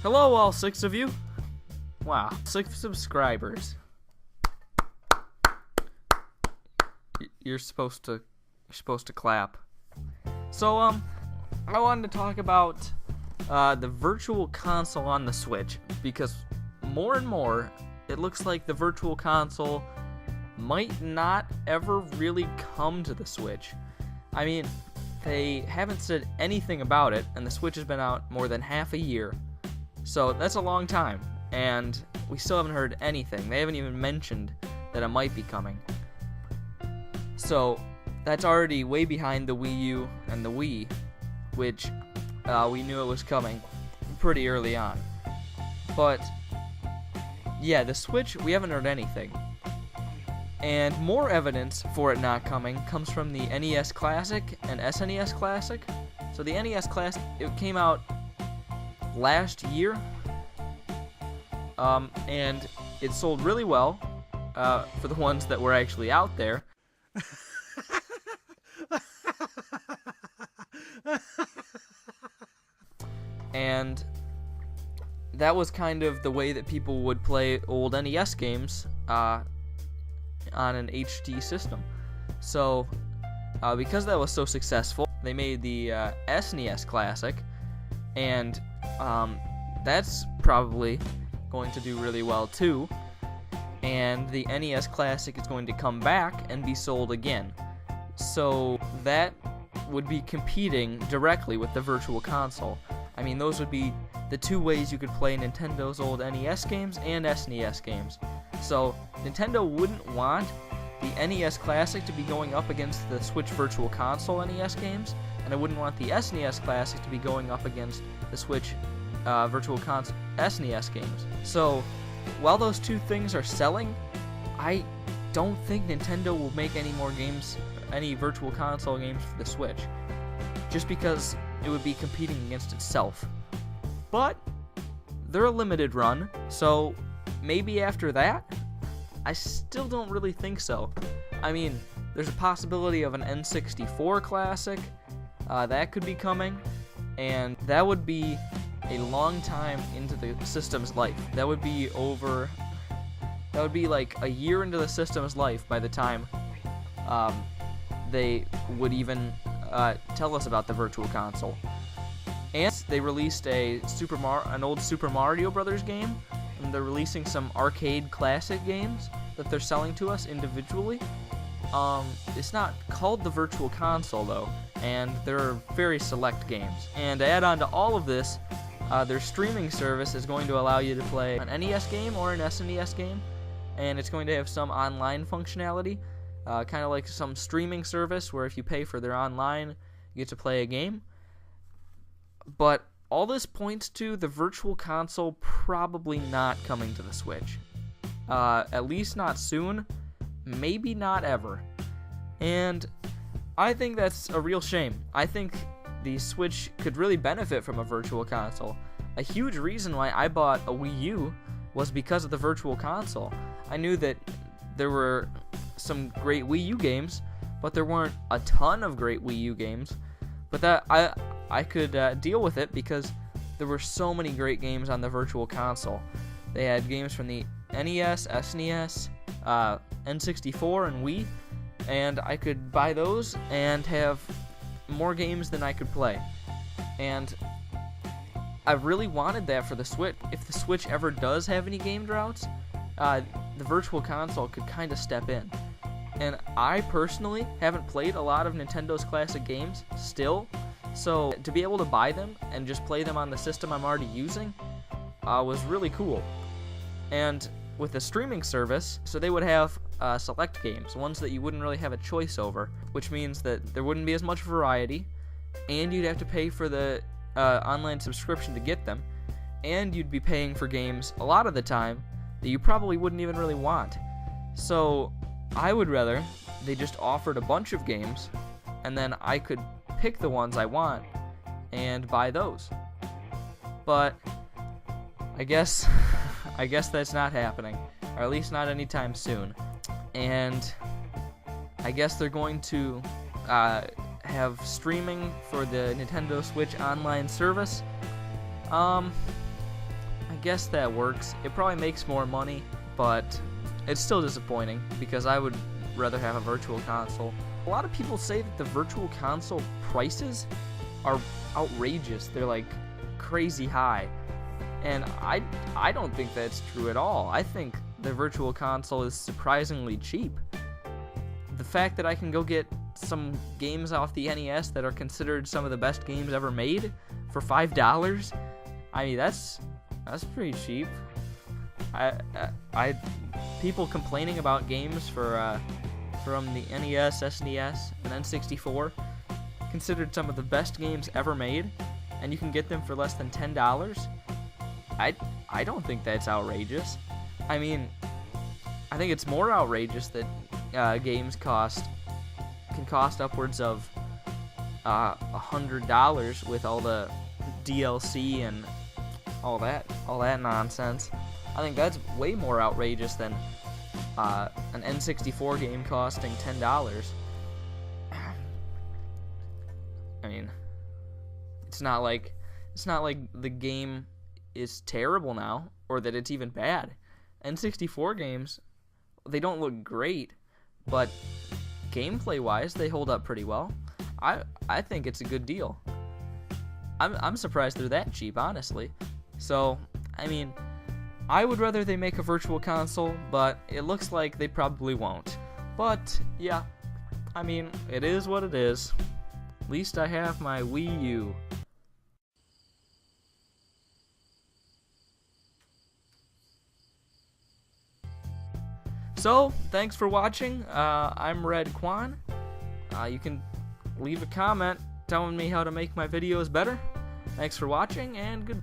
Hello, all 6 of you. Wow, 6 subscribers. You're supposed to clap. So, I wanted to talk about the virtual console on the Switch, because more and more, it looks like the virtual console might not ever really come to the Switch. I mean, they haven't said anything about it, and the Switch has been out more than half a year. So that's a long time, and we still haven't heard anything. They haven't even mentioned that it might be coming. So that's already way behind the Wii U and the Wii, which we knew it was coming pretty early on. But yeah, the Switch, we haven't heard anything. And more evidence for it not coming comes from the NES Classic and SNES Classic. So the NES Classic, it came out last year, and it sold really well for the ones that were actually out there. And that was kind of the way that people would play old NES games on an HD system. So because that was so successful, they made the SNES Classic, and that's probably going to do really well too. And the NES Classic is going to come back and be sold again. So that would be competing directly with the Virtual Console. I mean, those would be the 2 ways you could play Nintendo's old NES games and SNES games. So Nintendo wouldn't want the NES Classic to be going up against the Switch Virtual Console NES games, and I wouldn't want the SNES Classic to be going up against the Switch Virtual Console SNES games. So while those 2 things are selling, I don't think Nintendo will make any more games, any Virtual Console games for the Switch, just because it would be competing against itself. But they're a limited run, so maybe after that? I still don't really think so. I mean, there's a possibility of an N64 Classic that could be coming, and that would be a long time into the system's life. That would be like a year into the system's life by the time they would even tell us about the Virtual Console. And they released an old Super Mario Brothers game, and they're releasing some arcade classic games that they're selling to us individually. It's not called the Virtual Console though, and they're very select games. And to add on to all of this, their streaming service is going to allow you to play an NES game or an SNES game, and it's going to have some online functionality, kind of like some streaming service where if you pay for their online, you get to play a game. But all this points to the Virtual Console probably not coming to the Switch. At least not soon, maybe not ever. And I think that's a real shame. I think the Switch could really benefit from a Virtual Console. A huge reason why I bought a Wii U was because of the Virtual Console. I knew that there were some great Wii U games, but there weren't a ton of great Wii U games. But that I could deal with it because there were so many great games on the Virtual Console. They had games from the NES, SNES, N64, and Wii, and I could buy those and have more games than I could play. And I really wanted that for the Switch. If the Switch ever does have any game droughts, the Virtual Console could kind of step in. And I personally haven't played a lot of Nintendo's classic games still, so to be able to buy them and just play them on the system I'm already using was really cool. And with the streaming service, so they would have select games, ones that you wouldn't really have a choice over, which means that there wouldn't be as much variety, and you'd have to pay for the online subscription to get them, and you'd be paying for games a lot of the time that you probably wouldn't even really want. So I would rather they just offered a bunch of games, and then I could pick the ones I want and buy those. But I guess that's not happening, or at least not anytime soon. And I guess they're going to have streaming for the Nintendo Switch online service. I guess that works. It probably makes more money, but it's still disappointing because I would rather have a virtual console. A lot of people say that the virtual console prices are outrageous. They're like crazy high. And I don't think that's true at all. I think the virtual console is surprisingly cheap. The fact that I can go get some games off the NES that are considered some of the best games ever made for $5, I mean that's pretty cheap. People complaining about games from the NES, SNES, and N64 considered some of the best games ever made, and you can get them for less than $10. I don't think that's outrageous. I mean, I think it's more outrageous that games can cost upwards of $100 with all the DLC and all that nonsense. I think that's way more outrageous than an N64 game costing $10. I mean, it's not like the game is terrible now or that it's even bad. N64 games, they don't look great, but gameplay wise they hold up pretty well. I think it's a good deal. I'm surprised they're that cheap, honestly. So, I mean, I would rather they make a virtual console, but it looks like they probably won't. But yeah, I mean, it is what it is. At least I have my Wii U. So, thanks for watching. I'm Redkwan. You can leave a comment telling me how to make my videos better. Thanks for watching, and goodbye.